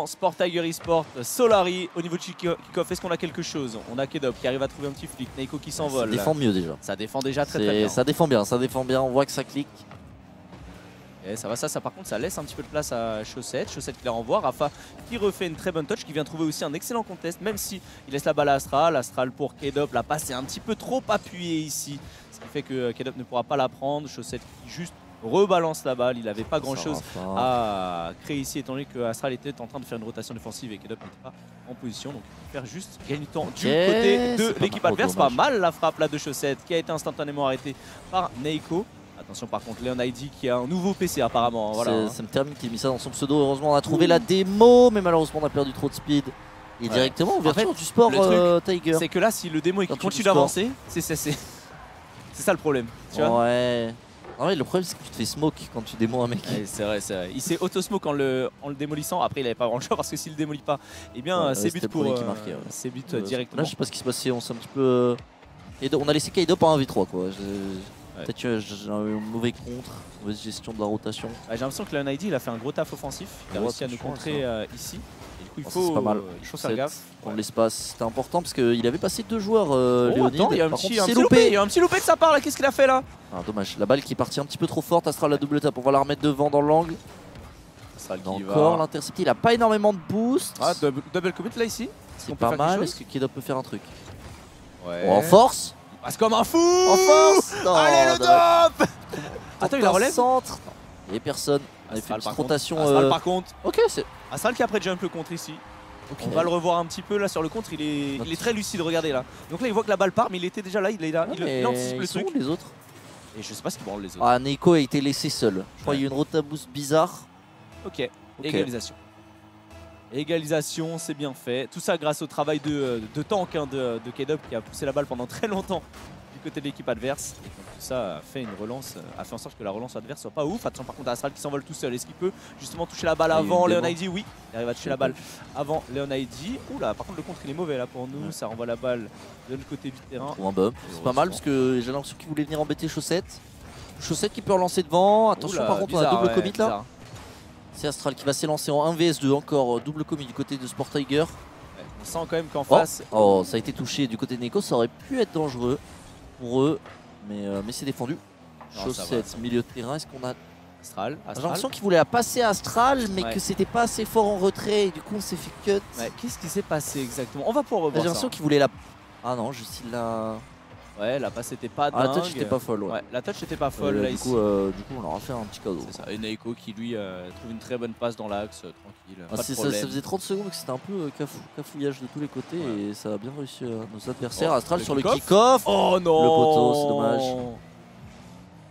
Sport Tiger eSport, Solari au niveau de kick-off, est-ce qu'on a quelque chose? On a Kedop qui arrive à trouver un petit flic, Neiko qui s'envole. Ça défend mieux déjà. Ça défend déjà très bien. Ça défend bien, on voit que ça clique. Et ça va, ça par contre ça laisse un petit peu de place à Chaussette qui la renvoie. Rafa qui refait une très bonne touch, qui vient trouver aussi un excellent contest, même si il laisse la balle à Astral. Astral pour Kedop, la passe est un petit peu trop appuyée ici, ce qui fait que Kedop ne pourra pas la prendre. Chaussette qui juste rebalance la balle, il n'avait pas grand chose à créer ici étant donné que Astral était en train de faire une rotation défensive et Kedop n'était pas en position, donc il faut faire juste gagner du temps du côté de l'équipe adverse. Pas mal la frappe là de Chaussette qui a été instantanément arrêtée par Neiko. Attention par contre Leon ID qui a un nouveau PC apparemment. Voilà. Ça me termine qui a mis ça dans son pseudo. Heureusement on a trouvé la démo, mais malheureusement on a perdu trop de speed. Et directement ouverture du sport Tiger. C'est que là si le démo continue d'avancer, c'est ça le problème. Tu vois le problème c'est que tu te fais smoke quand tu démons un mec. C'est vrai. Il s'est auto-smoke en le démolissant. Après il avait pas grand choix parce que s'il le démolit pas, eh bien c'est but pour c'est but directement. Là je sais pas ce qui se passait, on s'est un petit peu... on a laissé Kaido en 1v3 quoi. Peut-être que j'ai un mauvais contre, mauvaise gestion de la rotation. J'ai l'impression que Leon ID il a fait un gros taf offensif. Il a réussi à nous contrer ici. Et du coup il faut faire gaffe. Prendre l'espace, c'était important parce qu'il avait passé 2 joueurs Léonide. Il y a un petit loupé de sa part là, qu'est-ce qu'il a fait là? Dommage, la balle qui est partie un petit peu trop forte. Astral la double tape, on va la remettre devant dans l'angle. Encore l'intercepté, il a pas énormément de boost. Double commit là ici. C'est pas mal, est-ce que Kedop peut faire un truc? En force. Il passe comme un fou. En force. Allez le top. Attends, il la relève. Centre. Il n'y a personne. On a fait une petite rotation. Astral par contre. Ok, c'est Astral qui après jump le contre ici. On va le revoir un petit peu là sur le contre, il est très lucide, regardez là. Donc là il voit que la balle part mais il était déjà là, il anticipe le truc. Les autres. Et je sais pas ce qu'ils branlent les autres. Neiko a été laissé seul. Je crois qu'il y a eu une rota boost bizarre. Ok, égalisation. Égalisation, c'est bien fait. Tout ça grâce au travail de tank de Kedop qui a poussé la balle pendant très longtemps du côté de l'équipe adverse. Et tout ça a fait une relance, a fait en sorte que la relance adverse soit pas ouf. Attention par contre à Astral qui s'envole tout seul. Est-ce qu'il peut justement toucher la balle avant Leon ID? Oui, il arrive à toucher la balle avant Leon ID. Oula, par contre le contre il est mauvais là pour nous. Ça renvoie la balle de l'autre côté du terrain. Ou un bump. C'est pas mal parce que j'ai l'impression qu'il voulait venir embêter Chaussette. Chaussette qui peut relancer devant. Attention par contre on a double commit là. C'est Astral qui va s'élancer en 1 vs 2, encore double commit du côté de Sport Tiger. On sent quand même qu'en face... ça a été touché du côté de Neiko, ça aurait pu être dangereux pour eux, mais c'est défendu. Chaussette, milieu de terrain, est-ce qu'on a... Astral. J'ai l'impression qu'il voulait la passer à Astral, mais que c'était pas assez fort en retrait, et du coup on s'est fait cut. Qu'est-ce qui s'est passé exactement? On va pouvoir revoir ça. J'ai l'impression qu'il voulait la... Ah non, juste il l'a... Ouais, la passe était pas dingue. La touch était pas folle. La touch était pas folle là ici. Du coup, on leur a fait un petit cadeau. C'est ça. Et Neiko qui lui trouve une très bonne passe dans l'axe, tranquille. Ça faisait 30 secondes que c'était un peu cafouillage de tous les côtés et ça a bien réussi nos adversaires. Astral sur le kick-off. Oh non. Le poteau, c'est dommage.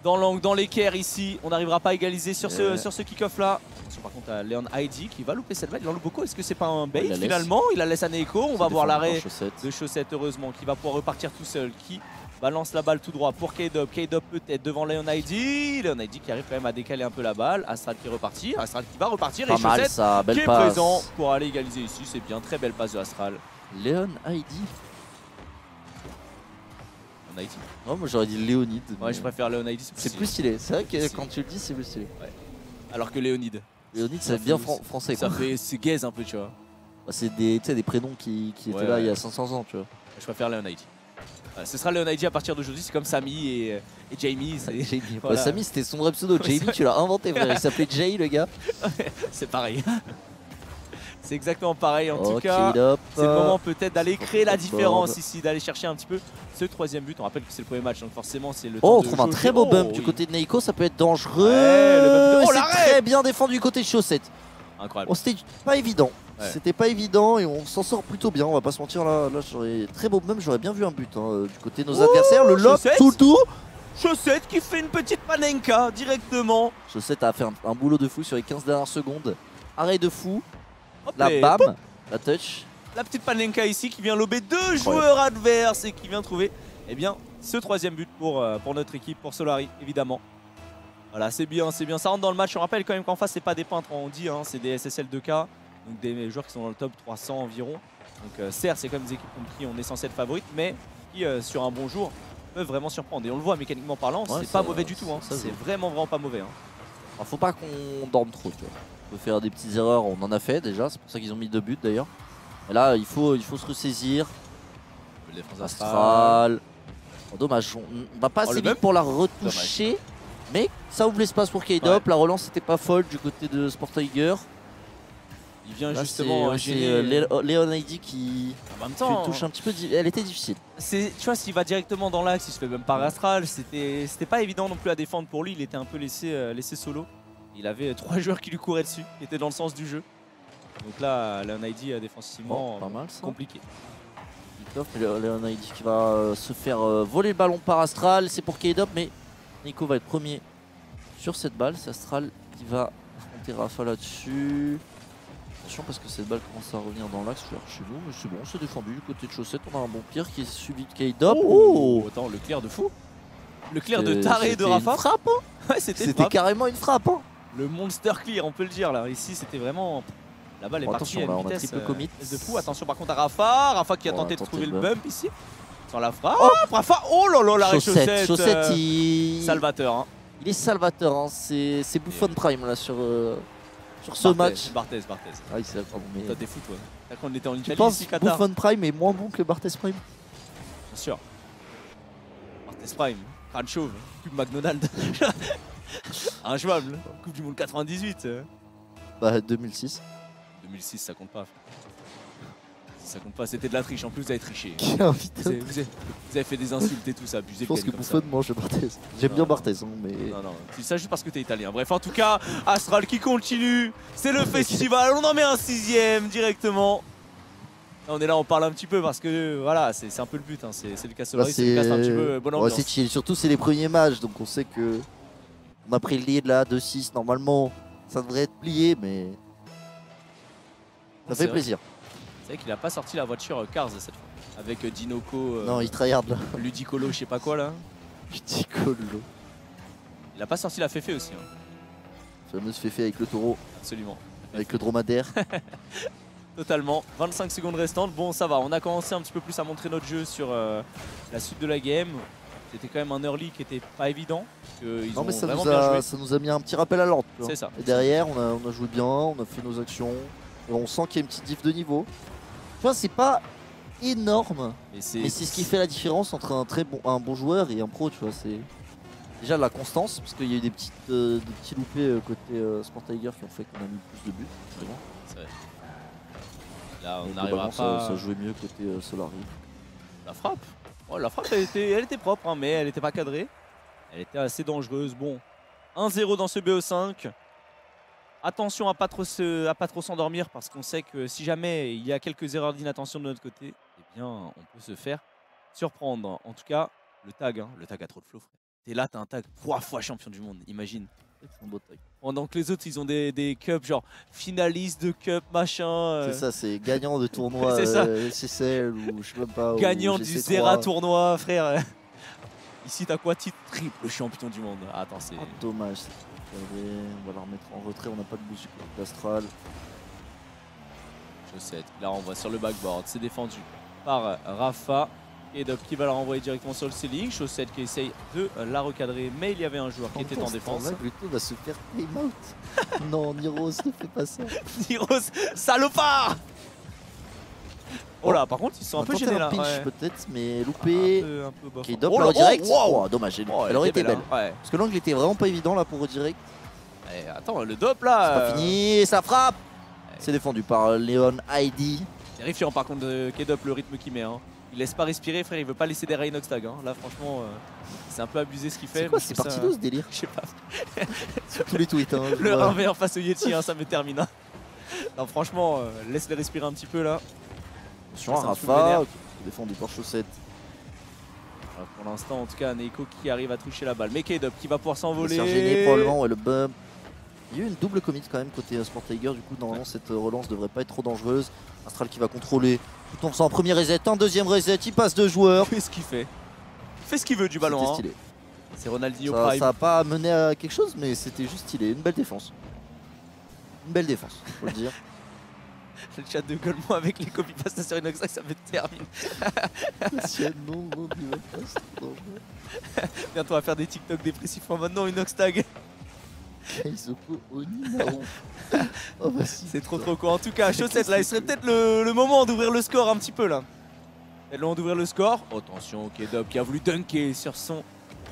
Dans l'angle, dans l'équerre ici, on n'arrivera pas à égaliser sur ce kick-off là. Attention par contre à Leon ID qui va louper cette balle, il en loupe beaucoup. Est-ce que c'est pas un bait finalement? Il la laisse à Neiko, on va voir l'arrêt de Chaussette heureusement qui va pouvoir repartir tout seul, qui balance la balle tout droit pour Kedop. Kedop peut-être devant Leon ID. Leon ID qui arrive quand même à décaler un peu la balle. Astral qui est reparti, Astral qui va repartir et Chaussette qui est présent pour aller égaliser ici. C'est bien, très belle passe de Astral. Leon ID. Non, moi j'aurais dit Léonide. Ouais, je préfère Leon ID. C'est plus stylé. C'est vrai que quand tu le dis, c'est plus stylé. Alors que Léonide. Léonide, ça fait bien français. Ça fait gaze un peu, tu vois. C'est des prénoms qui étaient là il y a 500 ans, tu vois. Je préfère Leon ID. Ce sera Leon ID à partir d'aujourd'hui, c'est comme Samy et Jamie. Samy c'était son vrai pseudo, Jamie tu l'as inventé frère, il s'appelait Jay le gars. C'est pareil. C'est exactement pareil en tout cas. C'est le moment peut-être d'aller créer la différence ici, d'aller chercher un petit peu ce 3e but. On rappelle que c'est le premier match donc forcément c'est le temps on trouve un très beau bump du côté de Neiko, ça peut être dangereux. C'est très bien défendu du côté de Chaussette. Incroyable. C'était pas évident. C'était pas évident et on s'en sort plutôt bien, on va pas se mentir là j'aurais très beau bump, j'aurais bien vu un but du côté de nos adversaires. Le lob tout le tour. Chaussette qui fait une petite panenka directement. Chaussette a fait un boulot de fou sur les 15 dernières secondes. Arrêt de fou. La bam, la touch. La petite panenka ici qui vient lober 2 joueurs adverses et qui vient trouver ce 3e but pour notre équipe, pour Solari évidemment. Voilà, c'est bien, ça rentre dans le match. On rappelle quand même qu'en face c'est pas des peintres, on dit, c'est des SSL 2K. Donc des joueurs qui sont dans le top 300 environ. Donc certes c'est quand même des équipes contre qui on est censé être favorite, mais qui sur un bon jour peuvent vraiment surprendre. Et on le voit mécaniquement parlant, c'est pas mauvais du tout. C'est vraiment pas mauvais. Faut pas qu'on dorme trop, tu vois. peut faire des petites erreurs, on en a fait déjà, c'est pour ça qu'ils ont mis 2 buts d'ailleurs. Et là, il faut se ressaisir. Le défense Astral. Oh, dommage, on va pas assez vite pour la retoucher. Mais ça ouvre l'espace pour K-Dop. La relance n'était pas folle du côté de Sport Tiger. Il vient là, justement c'est Leon ID qui en même temps, touche un petit peu. Elle était difficile. Tu vois, s'il va directement dans l'axe, il se fait même par Astral. C'était pas évident non plus à défendre pour lui. Il était un peu laissé solo. Il avait 3 joueurs qui lui couraient dessus, qui étaient dans le sens du jeu. Donc là, Leon ID défensivement pas mal, compliqué. Leon ID qui va se faire voler le ballon par Astral. C'est pour K-Dop, mais Nico va être premier sur cette balle. C'est Astral qui va affronter Rafa là-dessus. Attention parce que cette balle commence à revenir dans l'axe chez nous, mais c'est bon, c'est défendu du côté de Chaussette. On a un bon Pierre qui est suivi de K-Dop. Oh, attends, le clear de fou. Le clear de taré de Rafa. Une frappe, hein. Ouais, c'était carrément une frappe. Hein. Le monster clear, on peut le dire là. Ici, c'était vraiment. La balle est partie à une vitesse, on a triple commit de fou. Attention par contre à Rafa. Rafa qui a tenté de trouver le bump ici. Sans la frappe. Oh, Rafa. Oh là là, la Chaussette. Chaussette, il... Salvateur. Hein. Il est salvateur. Hein. C'est Buffon Prime là sur ce match. Barthez. Ah oui, c'est pardon, mais... Toi t'es fou toi. Quand on était en Italie, ici, Qatar. Buffon Prime est moins bon que Barthez Prime. Bien sûr. Barthez Prime, crâne chauve, pub McDonald's. Injouable. Coupe du monde 98. Bah 2006. 2006 ça compte pas. Ça compte pas, c'était de la triche. En plus vous avez triché. Vous avez fait des insultes et tout ça, abusé. Je pense que Buffon mange Barthez. J'aime bien Barthez, hein, mais... Non, c'est ça juste parce que t'es italien. Bref, en tout cas, Astral qui continue. C'est le festival, on en met un 6ème directement. Là, on est là, on parle un petit peu parce que voilà, c'est un peu le but. Hein. C'est le Castelori, c'est le casse un petit peu bonne ambiance. C'est chill, surtout c'est les premiers matchs, donc on sait que on a pris le lead là, 2-6. Normalement, ça devrait être plié, mais ça fait plaisir. C'est vrai qu'il a pas sorti la voiture Cars cette fois. Avec Dinoco. Non, il tryhard là. Ludicolo, je sais pas quoi là. Ludicolo. Il a pas sorti la Féfé aussi. Hein. Fameuse Féfé avec le taureau. Absolument. Avec le dromadaire. Totalement. 25 secondes restantes. Bon, ça va. On a commencé un petit peu plus à montrer notre jeu sur la suite de la game. C'était quand même un early qui était pas évident. Non, mais ça nous a mis un petit rappel à l'ordre. C'est ça. Et derrière, on a joué bien, on a fait nos actions. Et on sent qu'il y a une petite diff de niveau. Tu vois, c'est pas énorme, mais c'est ce qui fait la différence entre un bon joueur et un pro. Tu vois, c'est déjà la constance, parce qu'il y a eu des petits loupés côté Sport Tiger qui ont fait qu'on a mis plus de buts. C'est vrai. Là, on n'arrivera pas. Ça jouait mieux côté Solari. La frappe. Oh, la frappe, elle était propre, hein, mais elle n'était pas cadrée. Elle était assez dangereuse. Bon, 1-0 dans ce BO5. Attention à pas trop s'endormir parce qu'on sait que si jamais il y a quelques erreurs d'inattention de notre côté, eh bien on peut se faire surprendre. En tout cas, le tag a trop de flow, frère. T'es là, t'as un tag 3 fois champion du monde, imagine. C'est un beau tag. Pendant que les autres, ils ont des cups genre finalistes de cup, machin. C'est ça, c'est gagnant de tournoi SSL ou je sais même pas. Gagnant du Zera tournoi, frère. Ici, t'as quoi? Titre triple champion du monde. Ah, attends, c'est... dommage. On va la remettre en retrait, on n'a pas de boost d'Astral. Chaussette, là on voit sur le backboard, c'est défendu par Rafa. Et Dop qui va la renvoyer directement sur le ceiling. Chaussette qui essaye de la recadrer, mais il y avait un joueur qui était en défense. Plutôt va se faire time out. Non, Niros, ne fais pas ça. Niros, salopard. Oh là, par contre, ils sont un peu gênés là. Pinch peut-être, mais loupé. Un peu bof. Qui Dop le direct. Oh, dommage, elle aurait été belle. Ouais. Parce que l'angle était vraiment pas évident là pour redirect. Attends, le Dop là. C'est pas fini, ça frappe. C'est défendu par Leon ID. Terrifiant par contre de K-Dop le rythme qu'il met. Hein. Il laisse pas respirer, frère, il veut pas laisser des Rhinox tag. Hein. Là, franchement, c'est un peu abusé ce qu'il fait. C'est quoi, c'est parti d'où ce délire? Je sais pas. Sur tous les tweets. Hein, le 1v1 face au Yeti, hein, ça me termine. Hein. Non, franchement, laisse-les respirer un petit peu là. Attention à Rafa, défendu par Chaussette. Alors, pour l'instant, en tout cas, Neiko qui arrive à toucher la balle. Mais K-Dop qui va pouvoir s'envoler. C'est gêné probablement, ouais, le bump. Il y a eu une double commit quand même côté Sport Tiger. Du coup, normalement, cette relance devrait pas être trop dangereuse. Astral qui va contrôler tout en faisant un premier reset, un deuxième reset. Il passe 2 joueurs. Qu'est-ce qu'il fait? Il fait ce qu'il veut du ballon. Hein. C'est Ronaldinho Prime. Ça n'a pas mené à quelque chose, mais c'était juste stylé. Une belle défense. Une belle défense, faut le dire. Le chat de Golemont avec les copy-pastes sur Inox, ça me termine. Non, bientôt on va faire des TikTok dépressifs en mode non, Inox tag. Kaizoku Onimaru. Oh, bah si. C'est trop quoi. En tout cas, Chaussette là, il serait peut-être le moment d'ouvrir le score un petit peu là. C'est le moment d'ouvrir le score. Attention, K-Dub qui a voulu dunker sur son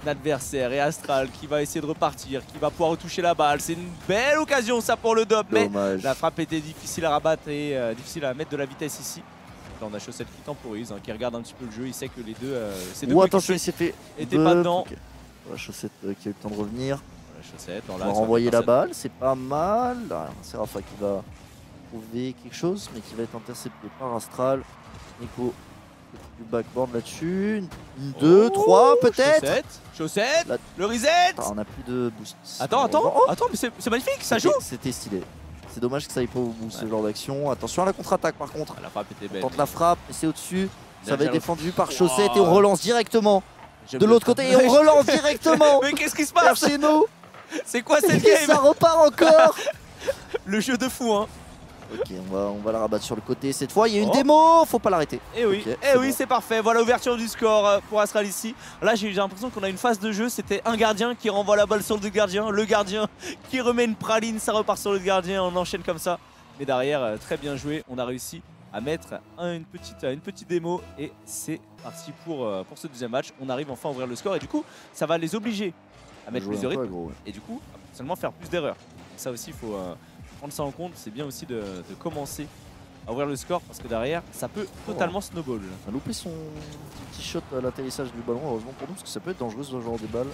adversaire et Astral qui va essayer de repartir, qui va pouvoir retoucher la balle. C'est une belle occasion ça pour le Dub, mais la frappe était difficile à rabattre et difficile à mettre de la vitesse ici. Là, on a Chaussette qui temporise, qui regarde un petit peu le jeu, il sait que les deux, attention, il s'est fait était pas dedans. Okay. Voilà, Chaussette qui a eu le temps de revenir. Voilà, Chaussette, on va renvoyer la balle, c'est pas mal. C'est Rafa qui va trouver quelque chose, mais qui va être intercepté par Astral. Nico du backboard là-dessus. Une, deux, trois peut-être. Chaussette, le reset. On a plus de boost. Attends, mais c'est magnifique, ça joue. C'était stylé. C'est dommage que ça aille pas au bout ce genre d'action. Attention à la contre-attaque par contre. La frappe était belle. On tente la frappe, et c'est au-dessus. Ça va être défendu par Chaussette et on relance directement. De l'autre côté et on relance directement. Mais qu'est-ce qui se passe chez nous? C'est quoi cette game? Ça repart encore. Le jeu de fou hein. Ok, on va la rabattre sur le côté cette fois. Il y a une démo, faut pas l'arrêter. Et oui, okay, c'est parfait. Voilà l'ouverture du score pour Astral ici. Là, j'ai l'impression qu'on a une phase de jeu. C'était un gardien qui renvoie la balle sur le gardien qui remet une praline, ça repart sur le gardien. On enchaîne comme ça. Mais derrière, très bien joué. On a réussi à mettre une petite démo et c'est parti pour ce deuxième match. On arrive enfin à ouvrir le score et du coup, ça va les obliger à mettre plus de rythme et du coup, seulement faire plus d'erreurs. Ça aussi, il faut prendre ça en compte. C'est bien aussi de commencer à ouvrir le score parce que derrière, ça peut totalement snowball. On a loupé son petit shot à l'atterrissage du ballon, heureusement pour nous, parce que ça peut être dangereux ce genre de balle.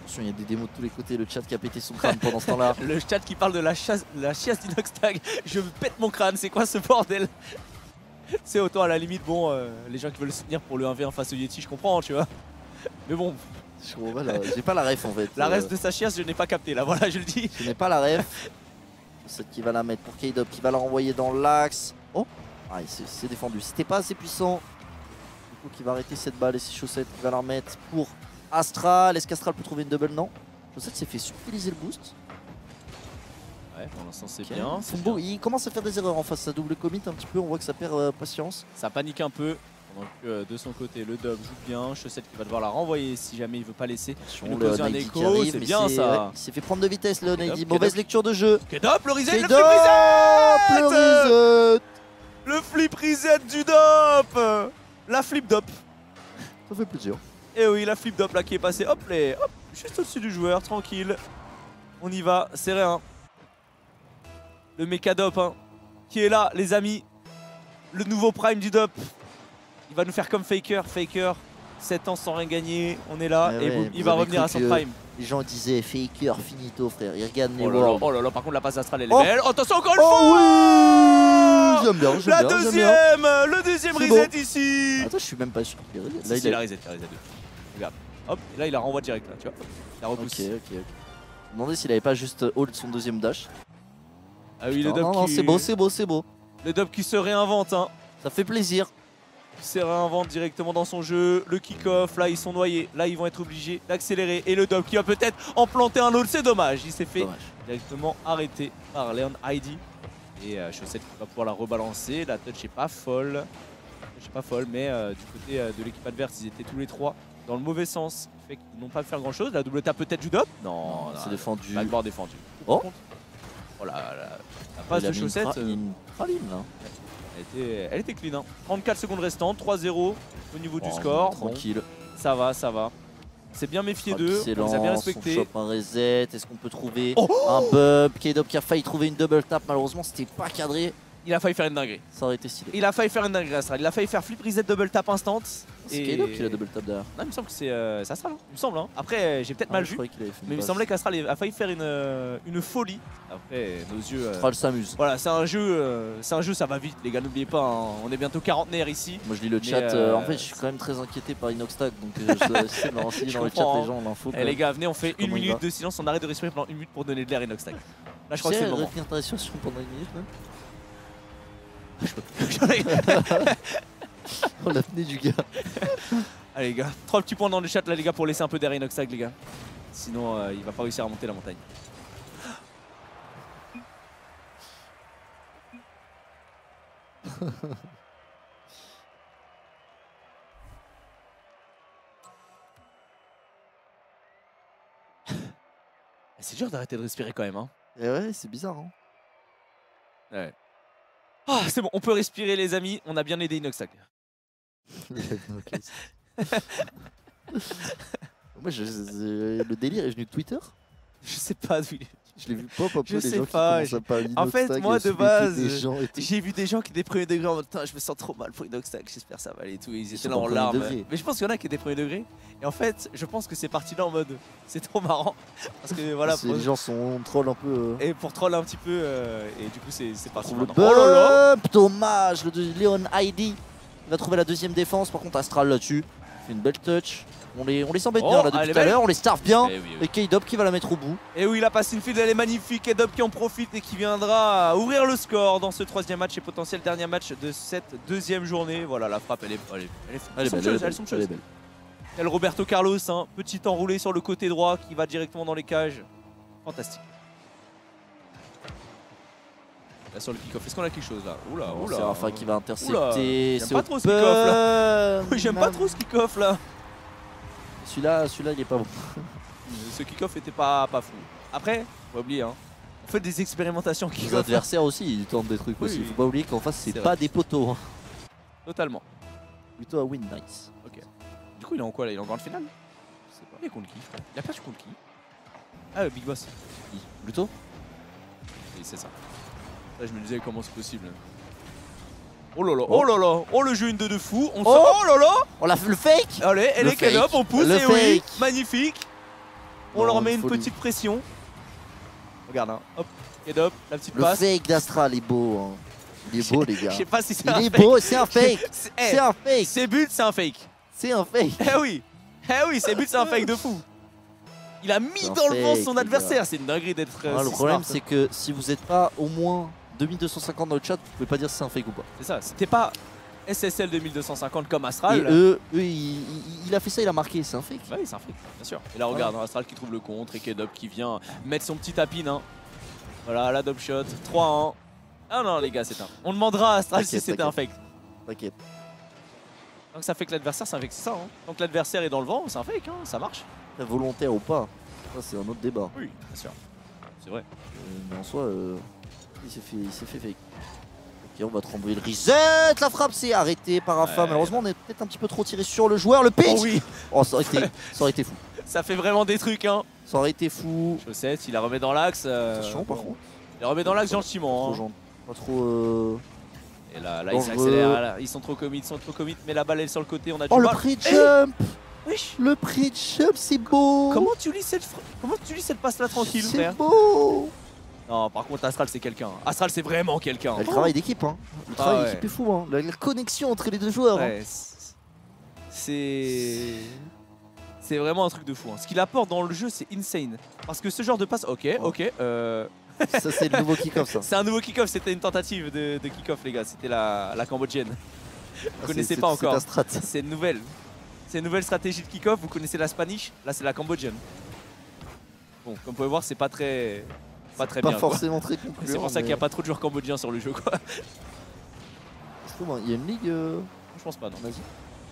Attention, il y a des démos de tous les côtés, le chat qui a pété son crâne pendant ce temps-là. Le chat qui parle de la chiasse d'Inoxtag. Je pète mon crâne, c'est quoi ce bordel? C'est autant à la limite, bon, les gens qui veulent le soutenir pour le 1v1 face au Yeti, je comprends, tu vois. Mais bon. J'ai pas la ref en fait. La reste de sa chiasse, je n'ai pas capté là, voilà, je le dis. Je n'ai pas la ref. C'est qui va la mettre pour K-Dub, qui va la renvoyer dans l'axe. Oh, il s'est défendu. C'était pas assez puissant. Du coup, qui va arrêter cette balle et c'est Chaussette qui va la remettre pour Astral. Est-ce qu'Astral peut trouver une double? Non. Chaussette s'est fait subtiliser le boost. Ouais, pour l'instant c'est bien. Fumbo, il commence à faire des erreurs en face. Ça double commit un petit peu. On voit que ça perd patience. Ça panique un peu. Pendant que de son côté, le Dub joue bien. Chaussette qui va devoir la renvoyer si jamais il veut pas laisser. Une occasion à écho, c'est bien ça. Ouais, il s'est fait prendre de vitesse, Leonidi. Mauvaise lecture de jeu. K-Dub, le reset, le flip reset du Dub. La flip Dub. Ça fait plaisir. Et oui, la flip Dub là qui est passée. Hop, juste au-dessus du joueur, tranquille. On y va, c'est rien. Le méca Dub qui est là, les amis. Le nouveau prime du Dub. Il va nous faire comme Faker. Faker, 7 ans sans rien gagner. On est là et boum, il va revenir à son prime. Les gens disaient Faker, finito frère. Il regarde les oh là là, par contre la passe astrale elle est belle. Oh, attention encore une fois. Oui, j'aime bien, la deuxième, le deuxième reset ici. Attends, je suis même pas sûr qu'il reset. Là, il a reset, Regarde. Hop, et là il la renvoie direct là, tu vois. Il la repousse. Ok. Je me demandais s'il avait pas juste hold son deuxième dash. Ah oui, le Dub qui... c'est beau. Le Dub qui se réinvente Ça fait plaisir. Il se réinvente directement dans son jeu. Le kick-off, là ils sont noyés. Là ils vont être obligés d'accélérer. Et le Dub qui va peut-être en planter un autre. C'est dommage. Il s'est fait directement arrêter par Leon Heidi. Et Chaussette qui va pouvoir la rebalancer. La touch est pas folle. Mais du côté de l'équipe adverse, ils étaient tous les trois dans le mauvais sens. Ce qui fait qu'ils n'ont pas pu faire grand chose. La double tape peut-être du Dub. Non, c'est défendu. Backboard défendu. Oh, la passe de Chaussette. Une praline là. Elle était clean. 34 secondes restantes, 3-0 au niveau du score. Tranquille. Bon, ça va. C'est bien méfié d'eux, on les a bien respectés. On chope un reset, est-ce qu'on peut trouver un bub? K-Dub qui a failli trouver une double tap, malheureusement c'était pas cadré. Il a failli faire une dinguerie. Ça aurait été stylé. Il a failli faire une dinguerie Astral. Il a failli faire flip reset double tap instant. C'est K-Dub qui a double tap derrière. Non, il me semble que c'est Astral. Il me semble. Après, j'ai peut-être mal vu. Mais il me semblait qu'Astral a failli faire une folie. Après, nos yeux. Astral s'amuse. Voilà, c'est un jeu, ça va vite, les gars. N'oubliez pas, on est bientôt quarantenaire ici. Moi je lis le chat. En fait, je suis quand même très inquiété par Inoxtag. Donc je me renseigner dans le chat les gens l'info. Et les gars, venez, on fait une minute de silence. On arrête de respirer pendant une minute pour donner de l'air à Inoxtag. Là, je crois que c'est le moment. Retenir ta respiration pendant une minute, Oh l'apnée du gars. Allez les gars, 3 petits points dans le chat là les gars pour laisser un peu d'air à Inoxtag les gars. Sinon il va pas réussir à monter la montagne. C'est dur d'arrêter de respirer quand même. Hein. Et ouais, c'est bizarre. Hein. Ouais. Ah, c'est bon, on peut respirer les amis. On a bien aidé Inoxtag. Moi, le délire est venu de Twitter. Je sais pas d'où il est. Je l'ai vu pop un peu Je les sais gens pas, qui commencent à parler En fait, d'Inoxtag moi et de sous les base, tweets des gens et tout. j'ai vu des gens qui étaient premier degré en mode putain, je me sens trop mal pour Inoxtag, j'espère que ça va aller et tout. Et ils étaient sont là pas en premier larmes. degré. Mais je pense qu'il y en a qui étaient premier degré. Et en fait, je pense que c'est parti là en mode c'est trop marrant. Parce que voilà. Parce que les gens sont troll un peu. Et pour troll un petit peu, et du coup, c'est parti. Le maintenant. Oh là là. bump, dommage, le de Leon Heidi. Il va trouver la deuxième défense. Par contre, Astral là-dessus fait une belle touch. On les embête bien là depuis tout à l'heure, on les starve bien. Eh oui, Et K-Dop qui va la mettre au bout. Et oui, la passe infield, elle est magnifique. K-Dop qui en profite et qui viendra ouvrir le score dans ce troisième match et potentiel dernier match de cette deuxième journée. Voilà, la frappe, elle est somptueuse. Tel Roberto Carlos, hein, petit enroulé sur le côté droit qui va directement dans les cages. Fantastique. Là sur le kick-off, est-ce qu'on a quelque chose là? Oula, oula. C'est Rafa qui va intercepter. J'aime pas trop ce kick-off là. Oui, j'aime pas trop ce kick-off là. Celui-là, il est pas bon. Ce kick-off était pas fou. Après, faut pas oublier, hein, on fait des expérimentations Les adversaires aussi, ils tentent des trucs aussi. Faut pas oublier qu'en face, c'est pas des poteaux. Hein. Totalement. Plutôt à win nice. Ok. Du coup, il est en quoi là? Il est en grande finale? Je sais pas. Il est contre qui, frère? Il a perdu contre qui? Ah, le Big Boss. Plutôt Oui, c'est ça. Là, je me disais comment c'est possible. Oh là là, oh là là, oh le jeu 1-2 de fou. On sort. Oh là là. On l'a fait le fake. Allez, elle est K-Dop, on pousse, et oui, magnifique. On leur met une petite pression. Regarde, hein, hop, K-Dop, la petite passe. Le fake d'Astral est beau. Hein. Il est beau, les gars. Je sais pas si c'est un fake. fake. Il est beau, c'est un fake. C'est un fake. C'est but, c'est un fake. C'est un fake. Eh oui, c'est but, c'est un fake de fou. Il a mis dans le vent son adversaire. C'est une dinguerie d'être. Le problème, c'est que si vous n'êtes pas au moins 2250 dans le chat, vous pouvez pas dire si c'est un fake ou pas. C'est ça, c'était pas SSL 2250 comme Astral. Et eux il a fait ça, il a marqué, c'est un fake. Bah oui, c'est un fake, bien sûr. Et là, regarde, Astral qui trouve le contre et K-Dop qui vient mettre son petit tapin. Hein. Voilà, la dub shot, 3-1. Ah non, les gars, c'est un. On demandera à Astral si c'était un fake. T'inquiète. Donc ça fait que l'adversaire, c'est un fake, c'est ça. Hein. Donc l'adversaire est dans le vent, c'est un fake, hein, ça marche. Volontaire ou pas, ça c'est un autre débat. Oui, bien sûr. C'est vrai. Mais en soi, il s'est fait fake. Ok, on va trembler le reset. La frappe c'est arrêté par Rafa. Malheureusement, on est peut-être un petit peu trop tiré sur le joueur. Le pitch. Oh oui. Oh, ça aurait été fou. Ça fait vraiment des trucs, hein. Ça aurait été fou. Chaussette, il la remet dans l'axe. Attention, par contre. Il la remet dans l'axe gentiment. Hein. Pas trop. Et là il s'accélère. Là. Ils sont trop commit, mais la balle elle est sur le côté. On a du le pre-jump. Wesh. Le pre-jump, c'est beau. Comment tu lis cette passe là tranquille, frère? C'est beau. Non, par contre, Astral c'est quelqu'un. Astral c'est vraiment quelqu'un. Le travail d'équipe, hein. Le travail d'équipe est fou, hein. La connexion entre les deux joueurs. Ouais, hein. C'est vraiment un truc de fou. Hein. Ce qu'il apporte dans le jeu, c'est insane. Parce que ce genre de passe, ok. Ça c'est le nouveau kick-off, ça. C'est un nouveau kick-off. C'était une tentative de kick-off, les gars. C'était la cambodgienne. Vous connaissez pas encore. C'est une nouvelle. C'est une nouvelle stratégie de kick-off. Vous connaissez la Spanish. Là, c'est la cambodgienne. Bon, comme vous pouvez voir, c'est pas très bien. Pas forcément très concluant. C'est pour ça qu'il n'y a pas trop de joueurs cambodgiens sur le jeu, quoi. Il y a une ligue. Je pense pas, non. Vas-y.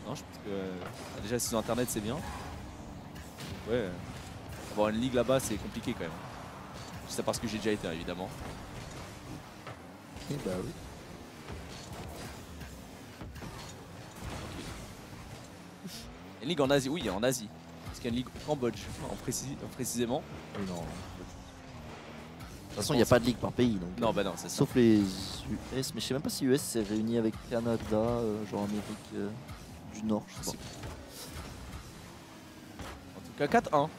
Non, je pense que déjà si sur internet c'est bien. Ouais. Avoir une ligue là-bas, c'est compliqué quand même. C'est parce que j'ai déjà été, évidemment. Et bah oui. Une ligue en Asie, oui, en Asie. Parce qu'il y a une ligue au Cambodge, précisément. Oui, non. De toute façon, il n'y a pas de ligue par pays. Donc, non, bah non, c'est ça. Sauf les US, mais je sais même pas si US s'est réuni avec Canada, genre Amérique du Nord, je sais pas. En tout cas, 4-1.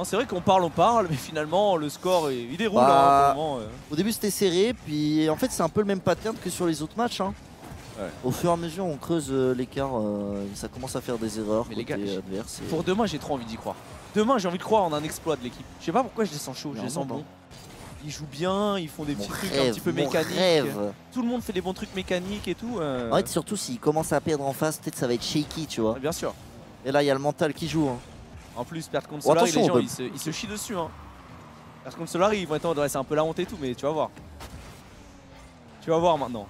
C'est vrai qu'on parle, mais finalement, le score, il déroule. Hein, au début, c'était serré, puis en fait, c'est un peu le même pattern que sur les autres matchs. Hein. Ouais. Au fur et à mesure, on creuse l'écart, ça commence à faire des erreurs mais côté les gars, adverse. Pour demain, j'ai trop envie d'y croire. Demain, j'ai envie de croire en un exploit de l'équipe. Je sais pas pourquoi je les sens chauds, je les sens bons. Ils jouent bien, ils font des petits trucs un petit peu mécaniques. Tout le monde fait des bons trucs mécaniques et tout. En fait, surtout s'ils commencent à perdre en face, peut-être ça va être shaky, tu vois. Bien sûr. Et là, il y a le mental qui joue. Hein. En plus, perdre contre Solari, les gens ils se chient dessus. Hein. Perdre contre Solari, ils vont être en mode, c'est un peu la honte et tout, mais tu vas voir. Tu vas voir maintenant.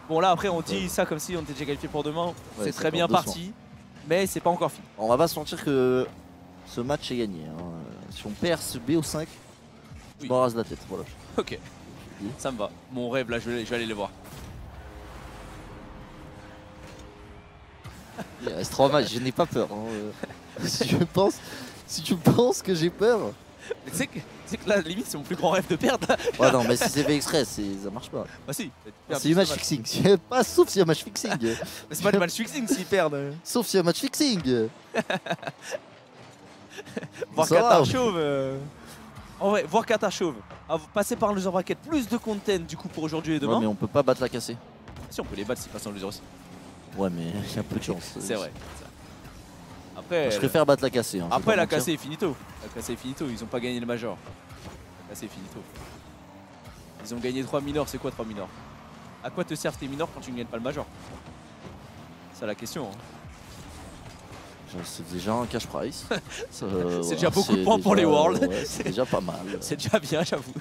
Bon, là, après, on dit ça comme si on était déjà qualifié pour demain. C'est très bien parti, mais c'est pas encore fini. On va pas se mentir que ce match est gagné. Hein. Si on perd ce BO5, Je me rase la tête, voilà. Ok, ça me va. Mon rêve là, je vais aller les voir. Il reste 3 matchs, je n'ai pas peur. Hein. Si tu penses que j'ai peur. Mais tu sais que là, limite, c'est mon plus grand rêve de perdre. Là. Ouais, non, mais si c'est fait exprès, ça marche pas. Bah si. C'est du match fixing. Pas sauf s'il y a match fixing. Mais c'est pas le match fixing s'ils perdent. Sauf s'il y a match fixing. Voir Qatar chauve. En vrai, voir Qatar chauve. Passer par le loser bracket, plus de content du coup pour aujourd'hui et demain. Ouais, mais on peut pas battre la cassée. Si on peut les battre s'ils passent en loser aussi. Ouais, mais il y a peu de chance. C'est vrai. Après, je préfère battre la cassée. Hein, après la cassée est finito. La cassée est finito, ils ont pas gagné le major. La cassée est finito. Ils ont gagné 3 minors, c'est quoi 3 minors? À quoi te servent tes minors quand tu ne gagnes pas le major? C'est la question. Hein. C'est déjà un cash price. C'est déjà beaucoup de points pour les Worlds. Ouais, c'est déjà pas mal. C'est déjà bien, j'avoue.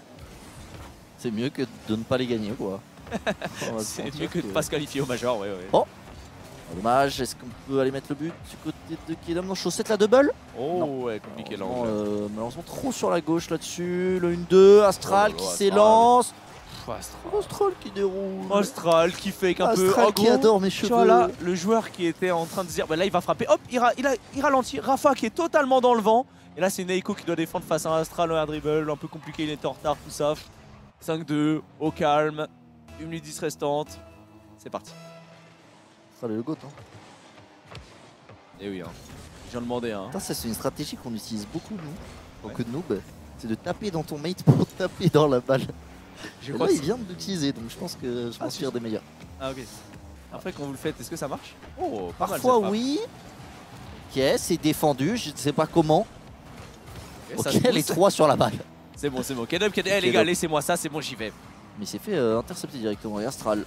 C'est mieux que de ne pas les gagner, quoi. C'est mieux que de ne pas se qualifier au major, ouais. Oh, dommage, est-ce qu'on peut aller mettre le but du côté de Kedom dans chaussette la double? Oh non. Ouais, compliqué l'angle. Malheureusement trop sur la gauche là-dessus. Le 1-2, Astral qui s'élance. Astral qui déroule. Astral qui fake un peu. Astral qui adore mes cheveux. Voilà, le joueur qui était en train de se dire, bah là il va frapper. Hop, il ralentit. Rafa qui est totalement dans le vent. Et là c'est Neiko qui doit défendre face à un Astral, un air dribble. Un peu compliqué, il était en retard, tout ça. 5-2, au calme. 1 minute 10 restante. C'est parti. Le GOAT, hein. Et oui, hein. J'en demandais un. Hein. Ça c'est une stratégie qu'on utilise beaucoup nous, en tant que noob. C'est de taper dans ton mate pour taper dans la balle. Je crois là, il vient de l'utiliser, donc je pense que je m'inspire des meilleurs. Ah ok. Après quand vous le faites, est-ce que ça marche? Oh, parfois oui. Ok, c'est défendu, je ne sais pas comment. Ok, les 3 sur la balle. C'est bon, c'est bon. Kedop, les gars, laissez-moi ça, c'est bon, j'y vais. Mais c'est fait intercepter directement. Et Astral.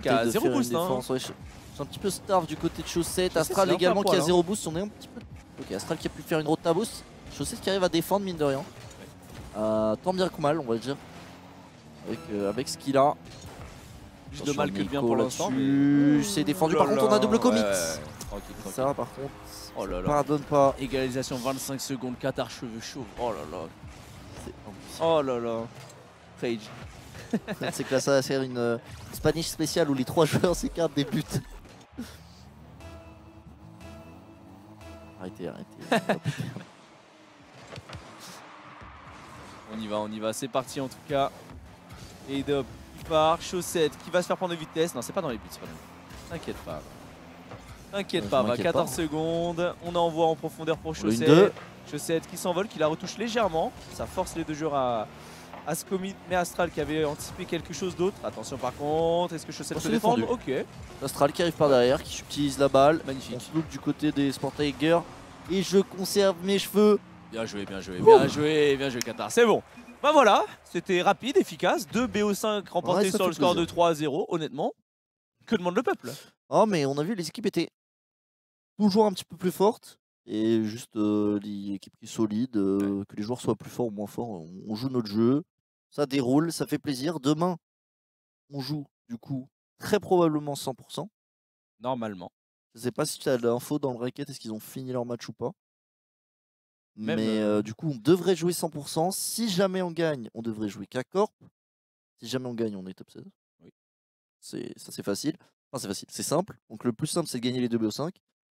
Qui a 0 boost. Ouais, je suis un petit peu starve du côté de Chaussette. Astral également qui a 0 boost. On est un petit peu. Ok, Astral qui a pu faire une rota boost. Chaussette qui arrive à défendre, mine de rien. Tant bien que mal, on va dire. Avec ce qu'il a. Plus de mal que de bien pour l'instant. C'est défendu. Par contre, on a double commit. Tranquille. Ça, par contre, oh là là. Pardonne pas. Égalisation 25 secondes. Qatar cheveux chauds. Oh là là. C'est oh là là. Rage. C'est que là, ça va faire une Spanish spéciale où les 3 joueurs s'écartent des buts. Arrêtez. On y va, c'est parti en tout cas. Et Dop qui part, Chaussette qui va se faire prendre de vitesse. Non, c'est pas dans les buts, c'est pas dans les buts. T'inquiète pas, va 14 secondes. On envoie en profondeur pour Chaussette. Chaussette qui s'envole, qui la retouche légèrement. Ça force les deux joueurs à se commit, mais Astral qui avait anticipé quelque chose d'autre. Attention par contre, est-ce que Chaussette peut défendre? Ok. Astral qui arrive par derrière, qui subtilise la balle. Magnifique. On se loupe du côté des Sportiger. Et je conserve mes cheveux. Bien joué Qatar, c'est bon. Bah voilà, c'était rapide, efficace. 2 BO5 remportés sur le score de 3-0, honnêtement. Que demande le peuple? Oh mais on a vu les équipes étaient toujours un petit peu plus fortes. Et juste l'équipe qui est solide, que les joueurs soient plus forts ou moins forts, on joue notre jeu. Ça déroule, ça fait plaisir. Demain, on joue du coup très probablement 100%. Normalement. Je sais pas si tu as l'info dans le racket, est-ce qu'ils ont fini leur match ou pas. Mais du coup, on devrait jouer 100%. Si jamais on gagne, on devrait jouer K-Corp. Si jamais on gagne, on est top 16. Oui. Ça c'est facile. Enfin c'est facile, c'est simple. Donc le plus simple, c'est de gagner les 2 BO5.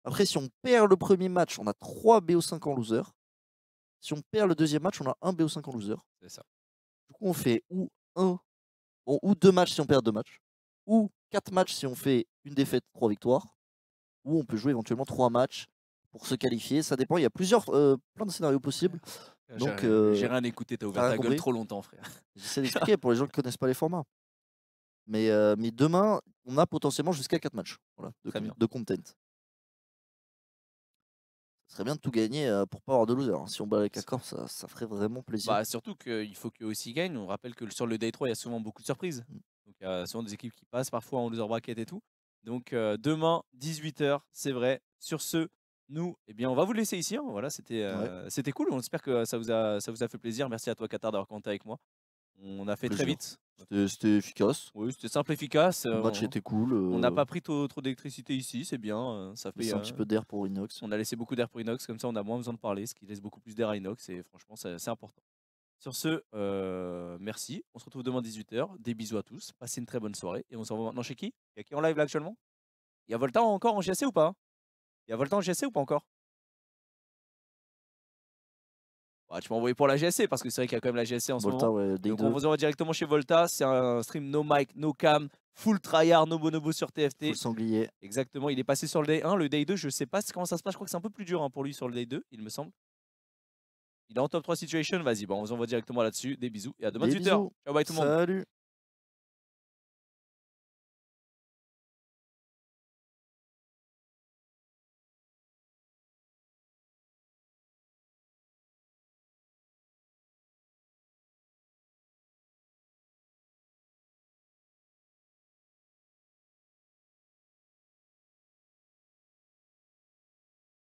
Après, si on perd le premier match, on a 3 BO5 en loser. Si on perd le deuxième match, on a 1 BO5 en loser. C'est ça. Du coup, on fait ou 2 matchs si on perd 2 matchs, ou 4 matchs si on fait une défaite, 3 victoires, ou on peut jouer éventuellement 3 matchs pour se qualifier. Ça dépend, il y a plein de scénarios possibles. Donc, j'ai rien écouté, t'as ouvert ta gueule trop longtemps, frère. J'essaie d'expliquer pour les gens qui ne connaissent pas les formats. Mais demain, on a potentiellement jusqu'à 4 matchs de content. Ce serait bien de tout gagner pour pas avoir de loser. Si on bat avec K-Corp, ça ferait vraiment plaisir. Bah, surtout qu'il faut qu'eux aussi gagnent. On rappelle que sur le Day 3, il y a souvent beaucoup de surprises. Donc, il y a souvent des équipes qui passent parfois en loser bracket et tout. Donc, demain, 18 h, c'est vrai. Sur ce, nous, eh bien, on va vous laisser ici. Hein. Voilà, c'était cool. On espère que ça vous a fait plaisir. Merci à toi, Qatar, d'avoir commenté avec moi. On a fait très vite. C'était efficace. Oui, c'était simple, efficace. Le match était cool. On n'a pas pris trop d'électricité ici, c'est bien. Ça fait un petit peu d'air pour Inox. On a laissé beaucoup d'air pour Inox, comme ça on a moins besoin de parler, ce qui laisse beaucoup plus d'air à Inox et franchement c'est important. Sur ce, merci. On se retrouve demain 18 h. Des bisous à tous. Passez une très bonne soirée. Et on se revoit maintenant chez qui? Il y a qui en live là actuellement? Il y a Volta encore en GSC ou pas? Il y a Volta en GSC ou pas encore? Bah, tu m'as envoyé pour la GSC parce que c'est vrai qu'il y a quand même la GSC en ce Volta, moment. ouais, Day Donc 2. on vous envoie directement chez Volta. C'est un stream no mic, no cam, full tryhard, no bonobo sur TFT. Full sanglier. Exactement, il est passé sur le Day 1. Le Day 2, je sais pas comment ça se passe. Je crois que c'est un peu plus dur pour lui sur le Day 2, il me semble. Il est en top 3 situation. Vas-y, bon, on vous envoie directement là-dessus. Des bisous et à demain Des 18 h. bisous. Ciao, bye tout le monde. Salut.